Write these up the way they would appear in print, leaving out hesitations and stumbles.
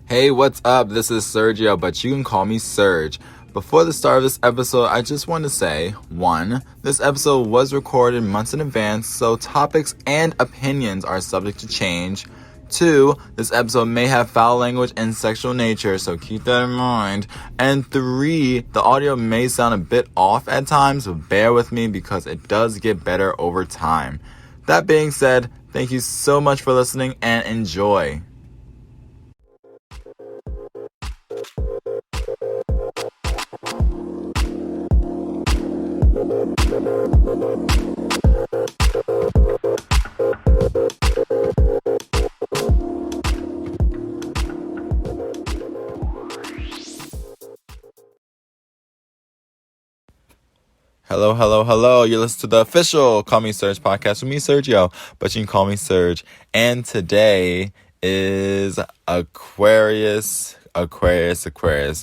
Hey, what's up? This is Sirgio, but you can call me Sirg. Before the start of this episode, I just want to say, 1, this episode was recorded months in advance, so topics and opinions are subject to change. 2, this episode may have foul language and sexual nature, so keep that in mind. And 3, the audio may sound a bit off at times, but bear with me because it does get better over time. That being said, thank you so much for listening and enjoy. Hello. You're listening to the official Call Me Sirg podcast with me, Sirgio, but you can call me Sirg. And today is Aquarius.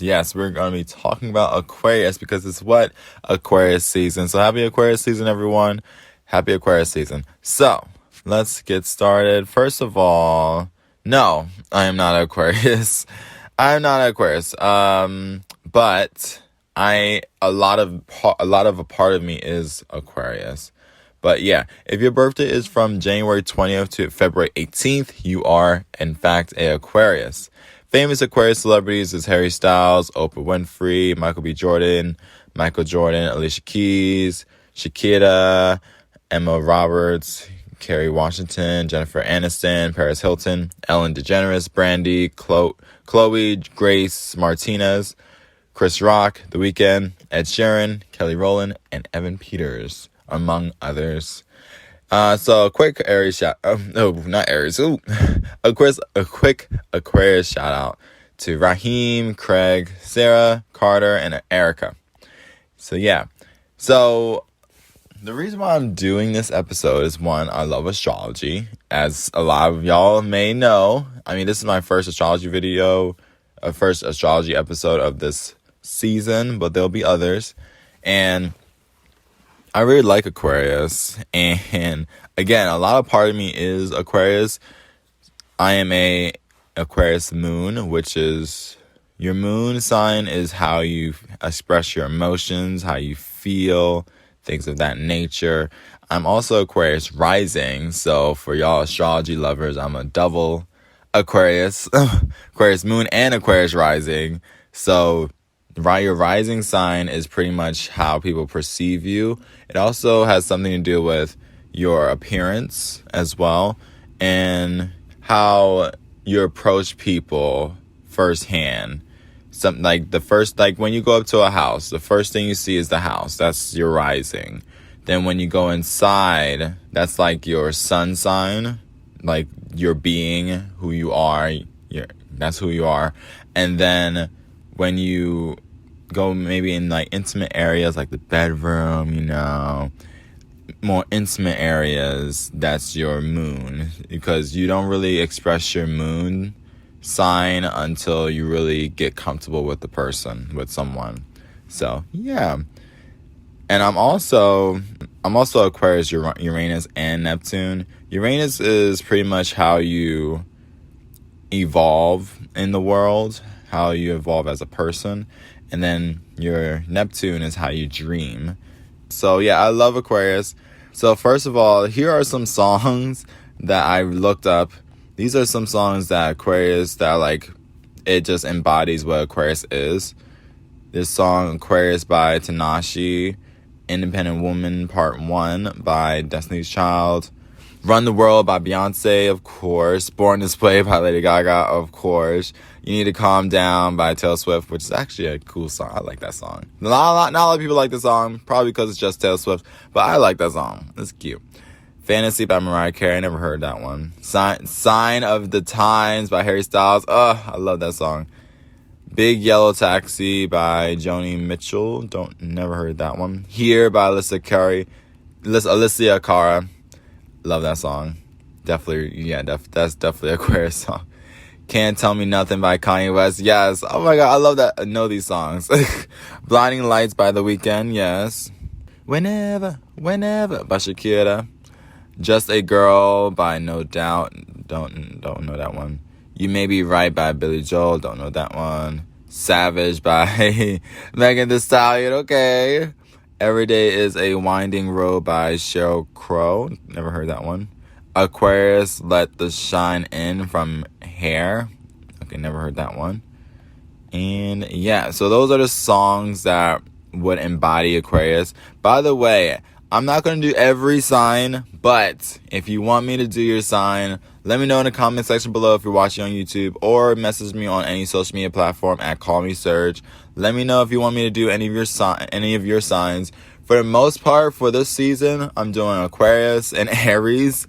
Yes, we're going to be talking about Aquarius because it's what? Aquarius season. So happy Aquarius season, everyone. Happy Aquarius season. So let's get started. First of all, no, I am not Aquarius. But a lot of a part of me is Aquarius. But yeah, if your birthday is from January 20th to February 18th, you are in fact a Aquarius. Famous Aquarius celebrities is Harry Styles, Oprah Winfrey, Michael Jordan, Alicia Keys, Shakira, Emma Roberts, Kerry Washington, Jennifer Aniston, Paris Hilton, Ellen DeGeneres, Brandy, Chloe Grace Martinez, Chris Rock, The Weeknd, Ed Sheeran, Kelly Rowland, and Evan Peters, among others. So a quick Aries shout. Not Aries. A quick Aquarius shout out to Raheem, Craig, Sarah, Carter, and Erica. So yeah. So the reason why I'm doing this episode is 1, I love astrology, as a lot of y'all may know. I mean, this is my first astrology episode of this season, but there'll be others. And I really like Aquarius, and again, a lot of part of me is Aquarius. I am a Aquarius moon, which is your moon sign is how you express your emotions, how you feel, things of that nature. I'm also Aquarius rising, so for y'all astrology lovers, I'm a double Aquarius, Aquarius moon and Aquarius rising. So your rising sign is pretty much how people perceive you. It also has something to do with your appearance as well, and how you approach people firsthand. Something like when you go up to a house, the first thing you see is the house. That's your rising. Then when you go inside, that's like your sun sign, like your being, who you are. That's who you are. And then when you go maybe in like intimate areas like the bedroom, more intimate areas, that's your moon, because you don't really express your moon sign until you really get comfortable with the person, with someone. So yeah. And I'm also Aquarius, Uranus, and Neptune. Uranus is pretty much how you evolve in the world, how you evolve as a person. And then your Neptune is how you dream. So yeah, I love Aquarius. So first of all, here are some songs that I looked up. These are some songs that Aquarius, it just embodies what Aquarius is. This song, Aquarius by Tinashe, Independent Woman Part 1 by Destiny's Child, Run the World by Beyonce, of course, Born This Way by Lady Gaga, of course, You Need to Calm Down by Taylor Swift, which is actually a cool song. I like that song. Not a lot of people like the song, probably because it's just Taylor Swift, but I like that song. It's cute. Fantasy by Mariah Carey, I never heard that one. Sign of the Times by Harry Styles, I love that song. Big Yellow Taxi by Joni Mitchell, never heard that one. Here by Alicia Cara, love that song. Definitely, that's definitely a Aquarius song. Can't Tell Me Nothing by Kanye West. Yes. Oh my God, I love that. I know these songs. Blinding Lights by The Weeknd. Yes. Whenever by Shakira. Just a Girl by No Doubt. Don't know that one. You May Be Right by Billy Joel. Don't know that one. Savage by Megan Thee Stallion. Okay. Every Day is a Winding Road by Sheryl Crow. Never heard that one. Aquarius, Let the Shine In from Hair. Okay, never heard that one. And yeah, so those are the songs that would embody Aquarius. By the way, I'm not going to do every sign, but if you want me to do your sign, let me know in the comment section below if you're watching on YouTube, or message me on any social media platform at Call Me Sirg. Let me know if you want me to do any of your signs. For the most part, for this season, I'm doing Aquarius and Aries,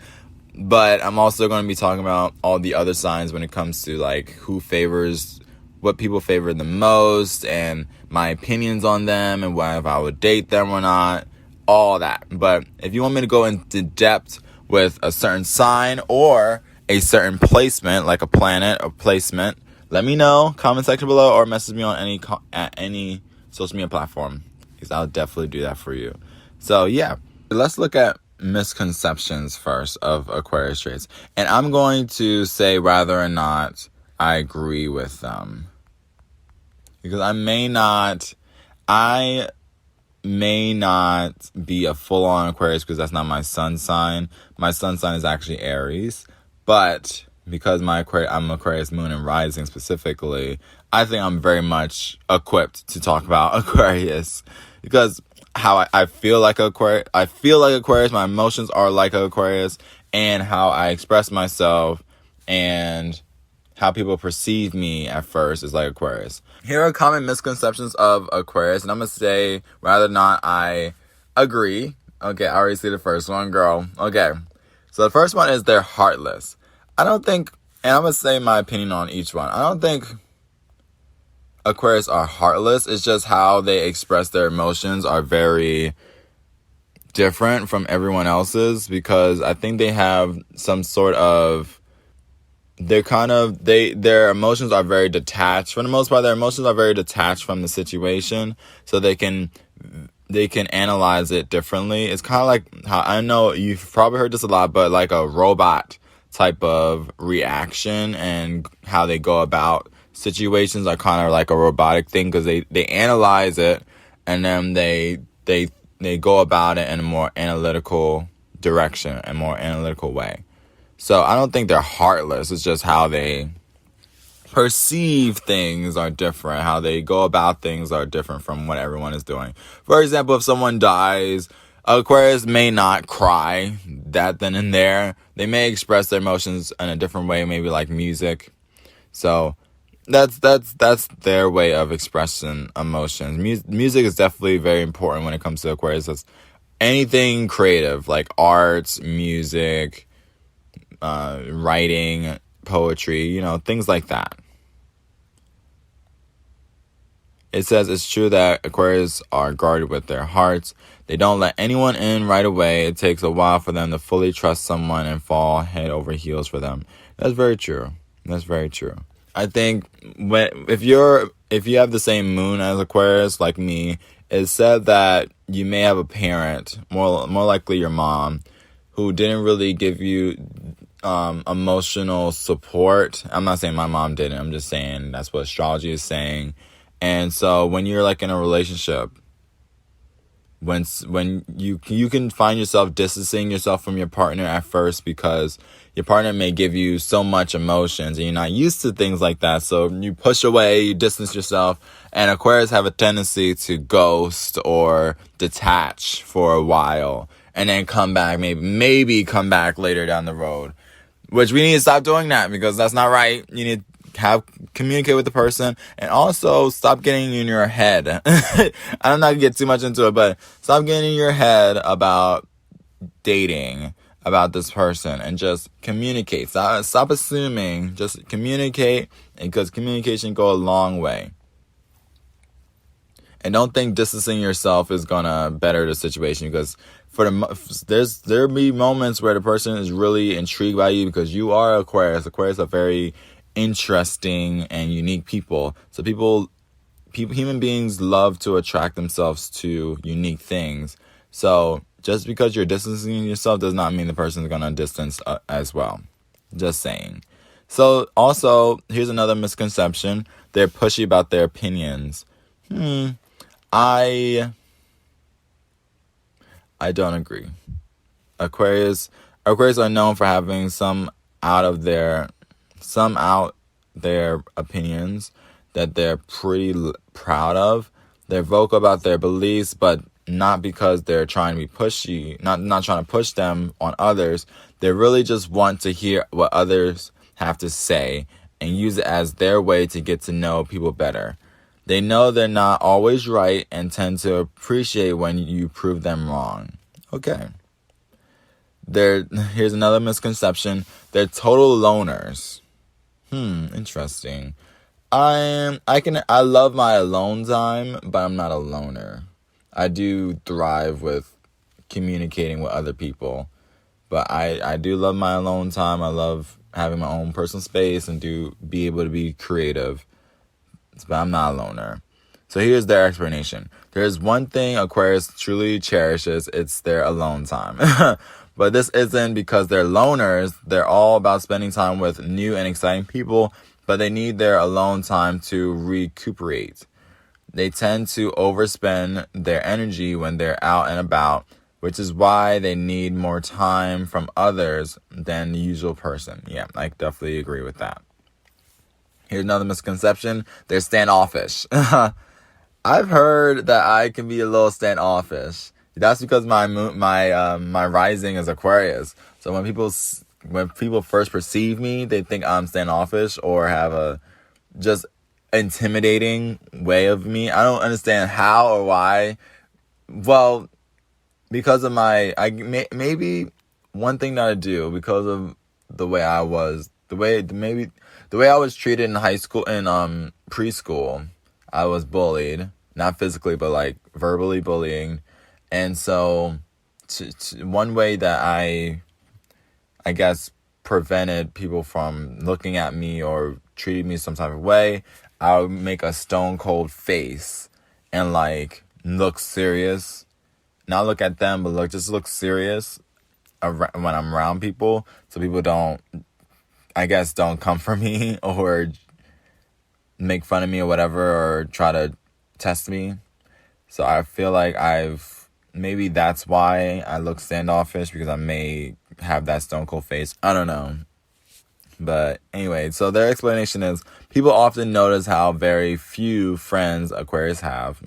but I'm also going to be talking about all the other signs when it comes to like what people favor the most, and my opinions on them, and if I would date them or not. All that. But if you want me to go into depth with a certain sign or a certain placement, like a planet or placement, let me know, comment section below, or message me on any social media platform, because I'll definitely do that for you. So yeah, let's look at misconceptions first of Aquarius traits, and I'm going to say whether or not I agree with them, because I may not be a full-on Aquarius, because that's not my sun sign. My sun sign is actually Aries. But because I'm Aquarius moon and rising specifically, I think I'm very much equipped to talk about Aquarius. Because how I feel like Aquarius, my emotions are like Aquarius, and how I express myself and how people perceive me at first is like Aquarius. Here are common misconceptions of Aquarius, and I'm going to say whether or not I agree. Okay, I already see the first one, girl. Okay, so the first one is they're heartless. I don't think, and I'm going to say my opinion on each one. I don't think Aquarius are heartless. It's just how they express their emotions are very different from everyone else's, because I think they have some sort of, their emotions are very detached. For the most part, their emotions are very detached from the situation, so they can analyze it differently. It's kind of like how, I know you've probably heard this a lot, but like a robot type of reaction, and how they go about situations are kind of like a robotic thing, because they analyze it, and then they go about it in a more analytical direction, a more analytical way. So I don't think they're heartless. It's just how they perceive things are different. How they go about things are different from what everyone is doing. For example, if someone dies, Aquarius may not cry that then and there. They may express their emotions in a different way, maybe like music. So that's their way of expressing emotions. Music is definitely very important when it comes to Aquarius. That's anything creative, like arts, music, writing, poetry, things like that. It says it's true that Aquarius are guarded with their hearts. They don't let anyone in right away. It takes a while for them to fully trust someone and fall head over heels for them. That's very true. That's very true. I think if you have the same moon as Aquarius, like me, it's said that you may have a parent, more likely your mom, who didn't really give you emotional support. I'm not saying my mom didn't. I'm just saying that's what astrology is saying. And so when you're like in a relationship, when you can find yourself distancing yourself from your partner at first, because your partner may give you so much emotions and you're not used to things like that. So you push away, you distance yourself, and Aquarius have a tendency to ghost or detach for a while and then come back, maybe come back later down the road, which we need to stop doing that, because that's not right. You need to communicate with the person, and also stop getting in your head. I'm not gonna get too much into it, but stop getting in your head about dating, about this person, and just communicate. Stop assuming, just communicate, because communication go a long way. And don't think distancing yourself is gonna better the situation, because there'll be moments where the person is really intrigued by you, because you are Aquarius. Aquarius are very interesting and unique people. So human beings love to attract themselves to unique things. So just because you're distancing yourself does not mean the person is gonna distance as well. Just saying. So also, here's another misconception. They're pushy about their opinions. I don't agree. Aquarius are known for having some out their opinions that they're pretty proud of. They're vocal about their beliefs, but not because they're trying to be pushy, not trying to push them on others. They really just want to hear what others have to say and use it as their way to get to know people better. They know they're not always right and tend to appreciate when you prove them wrong. Okay. Here's another misconception. They're total loners. Interesting. I love my alone time, but I'm not a loner. I do thrive with communicating with other people, but I do love my alone time. I love having my own personal space and be able to be creative, but I'm not a loner. So here's their explanation. There's one thing Aquarius truly cherishes. It's their alone time. But this isn't because they're loners. They're all about spending time with new and exciting people, but they need their alone time to recuperate. They tend to overspend their energy when they're out and about, which is why they need more time from others than the usual person. Yeah, I definitely agree with that. Here's another misconception. They're standoffish. I've heard that I can be a little standoffish. That's because my rising is Aquarius. So when people first perceive me, they think I'm standoffish or have a just intimidating way of me. I don't understand how or why. Well, because of maybe one thing that I do because of the way I was, the way I was treated in high school and preschool. I was bullied, not physically, but like verbally bullying. And so one way that I guess prevented people from looking at me or treating me some type of way, I would make a stone cold face and like look serious. Not look at them, but look serious when I'm around people, so people don't come for me or make fun of me or whatever, or try to test me. So I feel like maybe that's why I look standoffish, because I may have that stone cold face. I don't know. But anyway, so their explanation is people often notice how very few friends Aquarius have,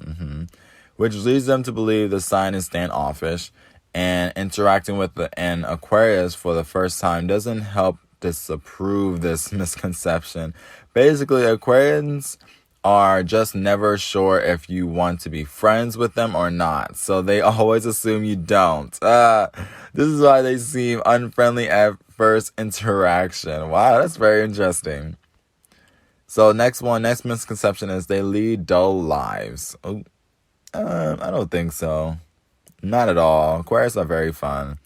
which leads them to believe the sign is standoffish, and interacting with an Aquarius for the first time doesn't help disapprove this misconception. Basically, Aquarians are just never sure if you want to be friends with them or not, so they always assume you don't. This is why they seem unfriendly at first interaction. Wow, that's very interesting. So next misconception is they lead dull lives. I don't think so. Not at all. Aquarius are very fun.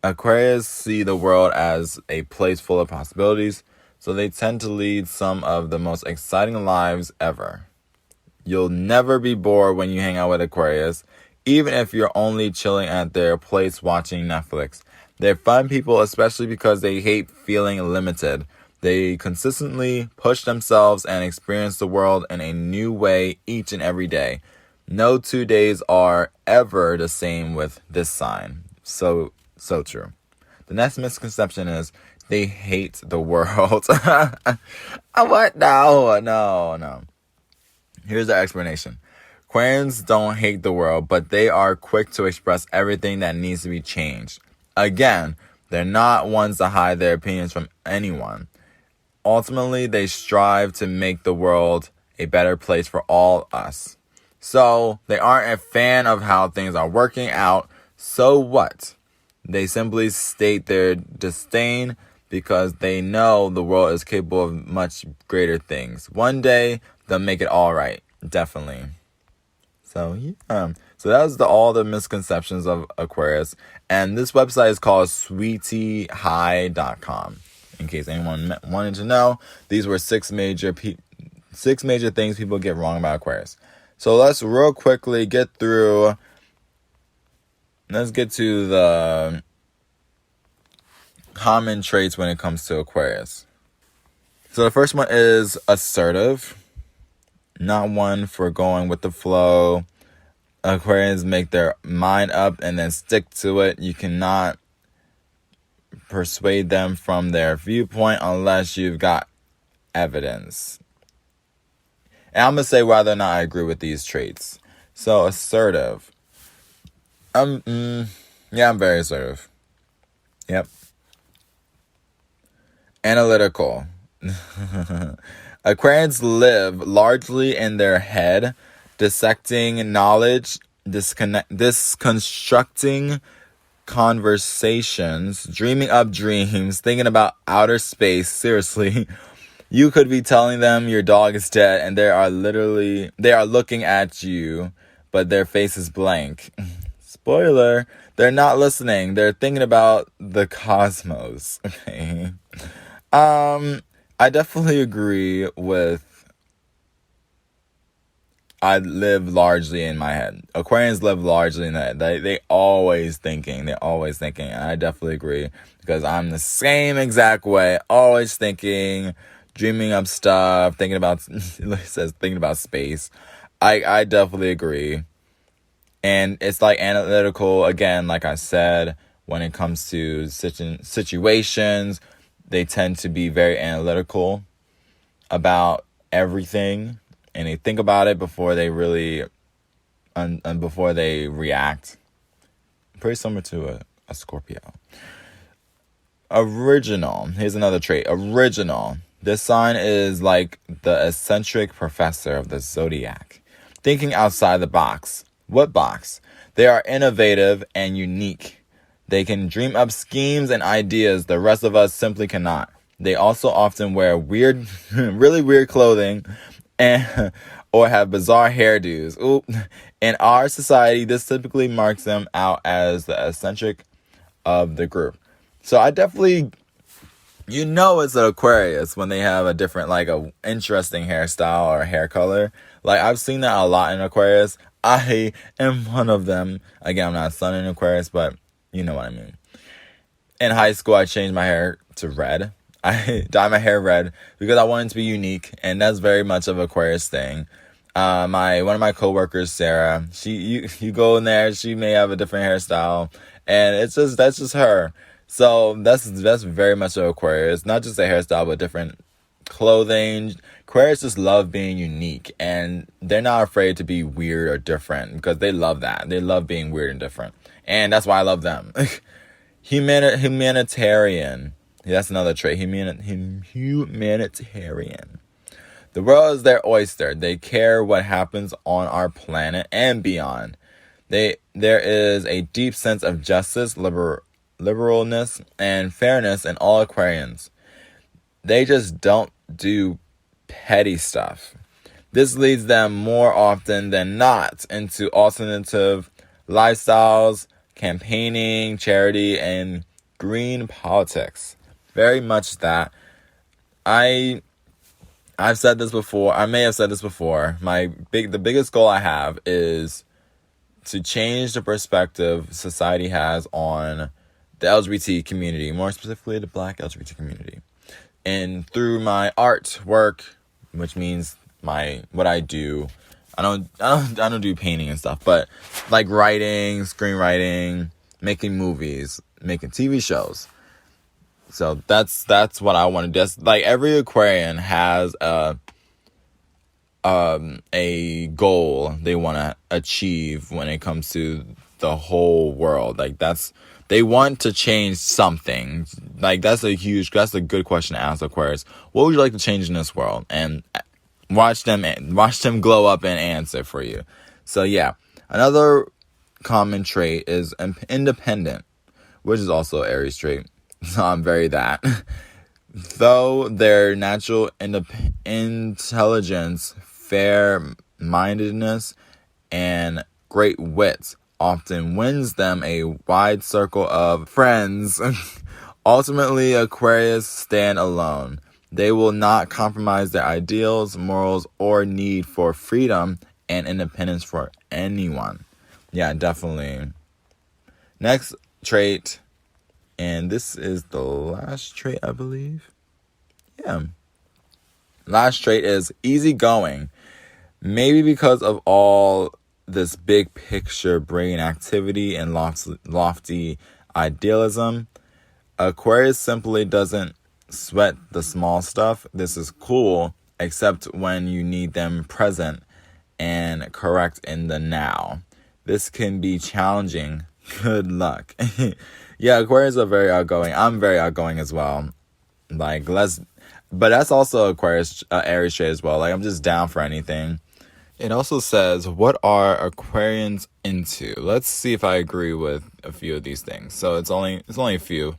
Aquarius see the world as a place full of possibilities, so they tend to lead some of the most exciting lives ever. You'll never be bored when you hang out with Aquarius, even if you're only chilling at their place watching Netflix. They're fun people, especially because they hate feeling limited. They consistently push themselves and experience the world in a new way each and every day. No 2 days are ever the same with this sign. So true. The next misconception is they hate the world. What? No. Here's the explanation. Aquarians don't hate the world, but they are quick to express everything that needs to be changed. Again, they're not ones to hide their opinions from anyone. Ultimately, they strive to make the world a better place for all us. So, they aren't a fan of how things are working out. So what? They simply state their disdain because they know the world is capable of much greater things. One day, they'll make it all right. Definitely. So, yeah. So that was all the misconceptions of Aquarius. And this website is called sweetiehigh.com. In case anyone wanted to know, these were six major things people get wrong about Aquarius. So let's real quickly get through. Let's get to the common traits when it comes to Aquarius. So the first one is assertive. Not one for going with the flow. Aquarians make their mind up and then stick to it. You cannot persuade them from their viewpoint unless you've got evidence. And I'm going to say whether or not I agree with these traits. So, assertive. I'm very assertive. Yep. Analytical. Aquarians live largely in their head, dissecting knowledge, disconstructing conversations, dreaming up dreams, thinking about outer space. Seriously, you could be telling them your dog is dead and they are looking at you, but their face is blank. Spoiler, they're not listening. They're thinking about the cosmos. Okay. I definitely agree with I live largely in my head. Aquarians live largely in that. They always thinking. They're always thinking. And I definitely agree because I'm the same exact way. Always thinking, dreaming up stuff, thinking about, it says thinking about space. I definitely agree. And it's like analytical, again, like I said, when it comes to situations, they tend to be very analytical about everything. And they think about it before they really, before they react. Pretty similar to a Scorpio. Original. Here's another trait. Original. This sign is like the eccentric professor of the Zodiac. Thinking outside the box. What box? They are innovative and unique. They can dream up schemes and ideas the rest of us simply cannot. They also often wear weird, really weird clothing or have bizarre hairdos. Ooh. In our society, this typically marks them out as the eccentric of the group. So I definitely, it's an Aquarius when they have a different, like a interesting hairstyle or hair color. Like I've seen that a lot in Aquarius. I am one of them. Again, I'm not a sun in Aquarius, but you know what I mean. In high school, I changed my hair to red. I dyed my hair red because I wanted to be unique, and that's very much of an Aquarius thing. One of my coworkers, Sarah, you go in there, she may have a different hairstyle, and that's just her. So that's very much of Aquarius, not just a hairstyle, but different clothing. Aquarius just love being unique, and they're not afraid to be weird or different because they love that. They love being weird and different, and that's why I love them. Humanitarian. That's another trait. Humanitarian. The world is their oyster. They care what happens on our planet and beyond. There is a deep sense of justice, liberalness, and fairness in all Aquarians. They just don't do petty stuff. This leads them more often than not into alternative lifestyles, campaigning, charity, and green politics. Very much that. I've said this before. I may have said this before. The biggest goal I have is to change the perspective society has on the LGBT community, more specifically the Black LGBT community. And through my artwork, which means what I do, I don't do painting and stuff, but like writing, screenwriting, making movies, making TV shows. So that's what I want to do. Like every Aquarian has a goal they want to achieve when it comes to the whole world. Like they want to change something. Like that's a good question to ask Aquarius. What would you like to change in this world? And watch them glow up and answer for you. So yeah, another common trait is independent, which is also Aries trait. So I'm very that. Though their natural intelligence, fair-mindedness, and great wit often wins them a wide circle of friends, ultimately Aquarius stand alone. They will not compromise their ideals, morals, or need for freedom and independence for anyone. Yeah, definitely. Next trait And this is the last trait, I believe. Yeah. Last trait is easygoing. Maybe because of all this big picture brain activity and lofty idealism, Aquarius simply doesn't sweat the small stuff. This is cool, except when you need them present and correct in the now. This can be challenging. Good luck. Yeah, Aquarius are very outgoing. I'm very outgoing as well. But that's also Aquarius, Aries trait as well. Like, I'm just down for anything. It also says, what are Aquarians into? Let's see if I agree with a few of these things. So it's only a few.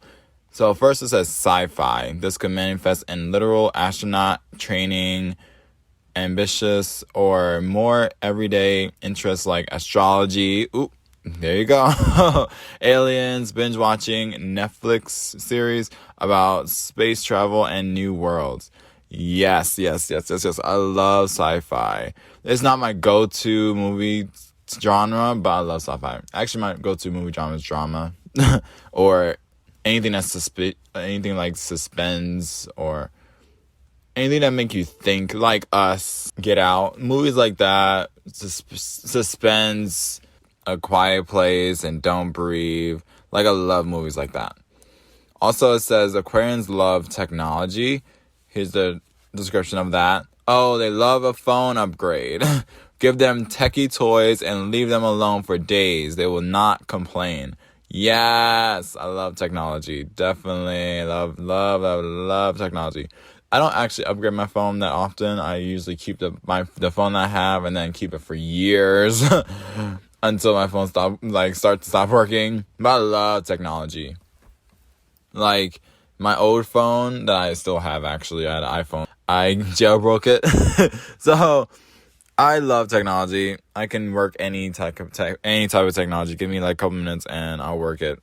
So first it says sci-fi. This could manifest in literal astronaut training, ambitious or more everyday interests like astrology. Ooh, there you go. Aliens, binge watching Netflix series about space travel and new worlds. Yes. I love sci-fi. It's not my go-to movie genre, but I love sci-fi. Actually, my go-to movie genre is drama or anything that's anything like suspense or anything that make you think, like Us, Get Out, movies like that, suspense, A Quiet Place, and Don't Breathe. Like, I love movies like that. Also, it says Aquarians love technology. Here's the description of that. Oh, they love a phone upgrade. Give them techie toys and leave them alone for days. They will not complain. Yes, I love technology. Definitely love technology. I don't actually upgrade my phone that often. I usually keep the phone that I have and then keep it for years until my phone starts to stop working. But I love technology. Like, my old phone that I still have, actually, I had an iPhone. I jailbroke it. So I love technology. I can work any type of technology. Give me like a couple minutes and I'll work it.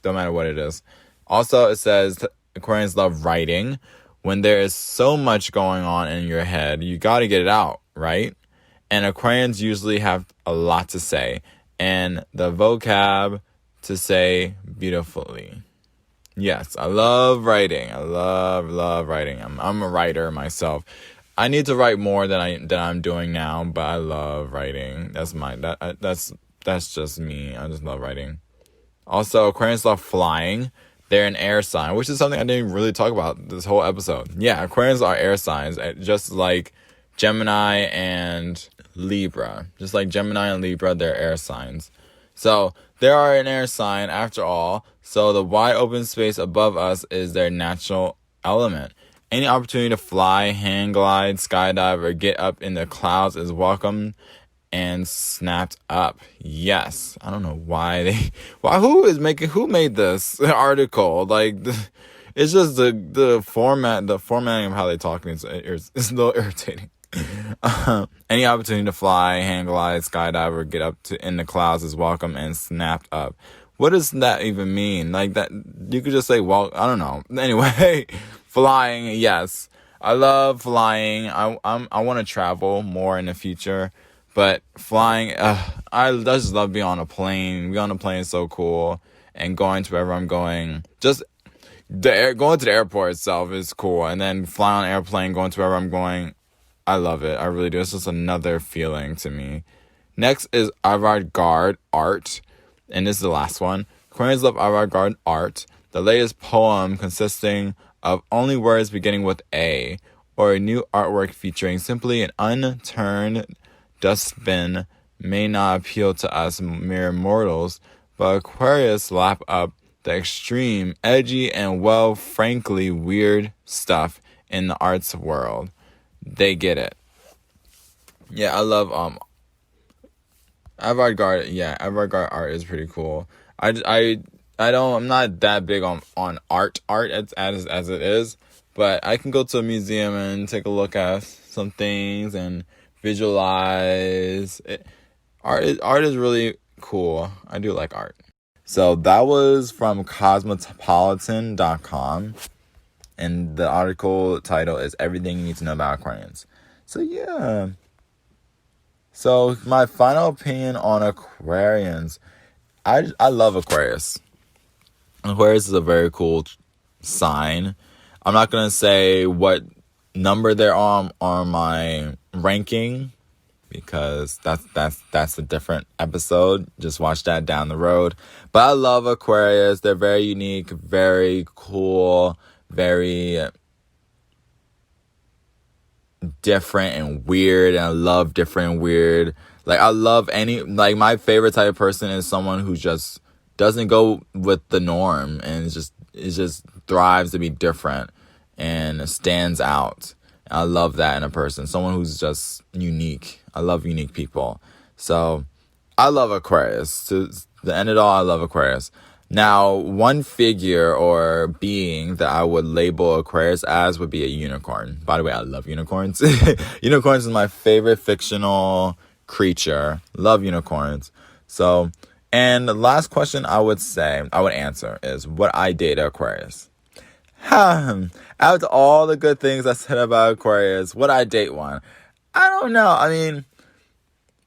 Don't matter what it is. Also, it says Aquarians love writing. When there is so much going on in your head, you got to get it out, right? And Aquarians usually have a lot to say and the vocab to say beautifully. Yes, I love writing. I love writing. I'm a writer myself. I need to write more than I'm doing now, but I love writing. That's just me. I just love writing. Also, Aquarians love flying. They're an air sign, which is something I didn't really talk about this whole episode. Yeah, Aquarians are air signs, just like Gemini and Libra. Just like Gemini and Libra, they're air signs. So they are an air sign after all. So the wide open space above us is their natural element. Any opportunity to fly, hang glide, skydive, or get up in the clouds is welcome and snapped up. Yes. I don't know who made this article? Like, it's just the formatting of how they talk is a little irritating. Any opportunity to fly, hang glide, skydive, or get up in the clouds is welcome and snapped up. What does that even mean? Like, that you could just say, well, I don't know. Anyway, flying, yes. I love flying. I want to travel more in the future, but flying, I just love being on a plane. Being on a plane is so cool, and going to wherever I'm going. Just going to the airport itself is cool, and then flying on an airplane, going to wherever I'm going. I love it. I really do. It's just another feeling to me. Next is avant-garde art. And this is the last one. Aquarians love avant-garde art. The latest poem consisting of only words beginning with A, or a new artwork featuring simply an unturned dustbin may not appeal to us mere mortals, but Aquarius lap up the extreme, edgy, and frankly weird stuff in the arts world. They get it. Yeah, I love avant-garde. Yeah, avant-garde art is pretty cool. I'm not that big on art as it is, but I can go to a museum and take a look at some things and visualize it. Art is really cool. I do like art. So that was from cosmopolitan.com. And the article title is Everything You Need to Know About Aquarians. So, yeah. So, my final opinion on Aquarians. I love Aquarius. Aquarius is a very cool sign. I'm not going to say what number they're on my ranking, because that's a different episode. Just watch that down the road. But I love Aquarius. They're very unique, very cool, very different and weird. And I love different and weird. Like, I love my favorite type of person is someone who just doesn't go with the norm and it just thrives to be different and stands out. I love that in a person. Someone who's just unique. I love unique people. So I love Aquarius. To the end of it all, I love Aquarius. Now, one figure or being that I would label Aquarius as would be a unicorn. By the way, I love unicorns. Unicorns is my favorite fictional creature. Love unicorns. So, and the last question I would answer is, would I date Aquarius? Out of all the good things I said about Aquarius, would I date one? I don't know. I mean,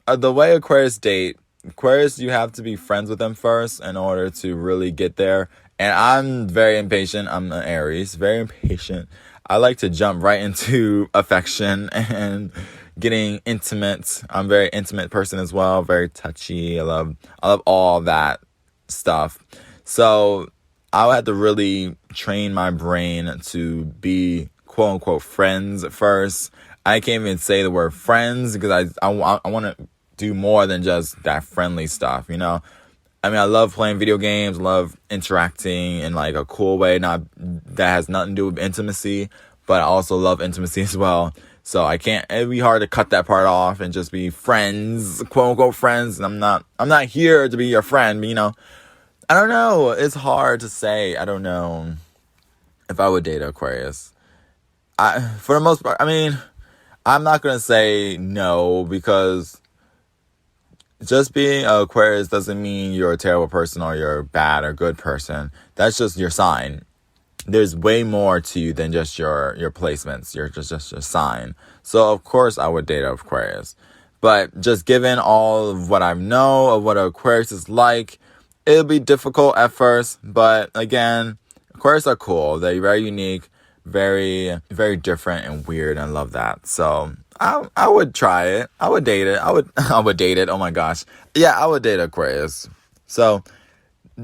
the way Aquarius, you have to be friends with them first in order to really get there. And I'm very impatient. I'm an Aries, very impatient. I like to jump right into affection and getting intimate. I'm a very intimate person as well, very touchy. I love all that stuff. So I would have to really train my brain to be quote unquote friends first. I can't even say the word friends because I want to do more than just that friendly stuff, you know? I mean, I love playing video games, love interacting in like a cool way, that has nothing to do with intimacy, but I also love intimacy as well. So it'd be hard to cut that part off and just be friends, quote unquote friends. And I'm not here to be your friend, but you know, I don't know. It's hard to say. I don't know if I would date Aquarius. For the most part, I mean, I'm not going to say no, because just being an Aquarius doesn't mean you're a terrible person or you're a bad or good person. That's just your sign. There's way more to you than just your placements. You're just your sign. So, of course, I would date Aquarius. But just given all of what I know of what Aquarius is like, it'll be difficult at first. But, again, Aquarius are cool. They're very unique, very, very different and weird. And I love that. So I would try it. I would date it. I would date it. Oh my gosh. Yeah, I would date Aquarius. So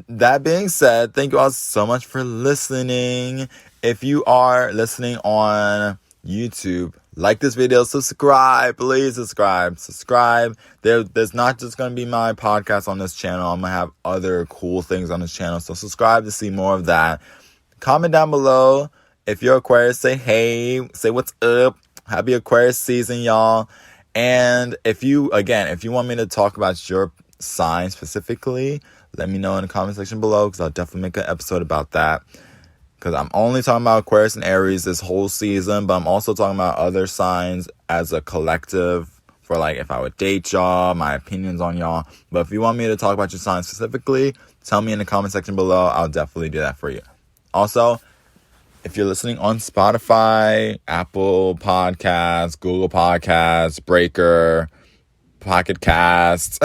that being said, thank you all so much for listening. If you are listening on YouTube, like this video, subscribe, please subscribe. There's not just going to be my podcast on this channel. I'm going to have other cool things on this channel. So subscribe to see more of that. Comment down below. If you're Aquarius, say hey, say what's up. Happy Aquarius season, y'all. And if you want me to talk about your sign specifically, let me know in the comment section below, because I'll definitely make an episode about that. Because I'm only talking about Aquarius and Aries this whole season, but I'm also talking about other signs as a collective for like if I would date y'all, my opinions on y'all. But if you want me to talk about your sign specifically, tell me in the comment section below. I'll definitely do that for you. Also, if you're listening on Spotify, Apple Podcasts, Google Podcasts, Breaker, Pocket Casts,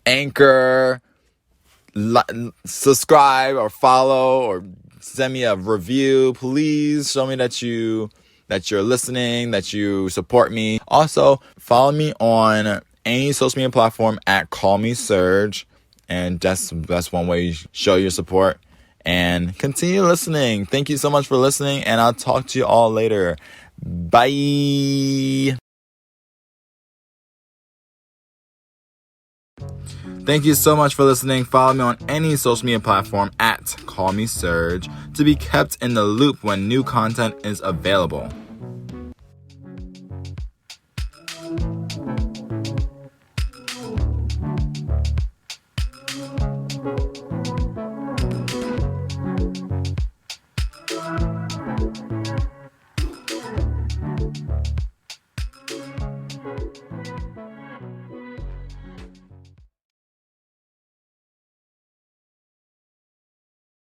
Anchor, subscribe or follow or send me a review. Please show me that you're listening, that you support me. Also, follow me on any social media platform at Call Me Sirg, and that's one way you show your support. And continue listening. Thank you so much for listening, and I'll talk to you all later. Bye. Thank you so much for listening. Follow me on any social media platform at Call Me Sirg to be kept in the loop when new content is available.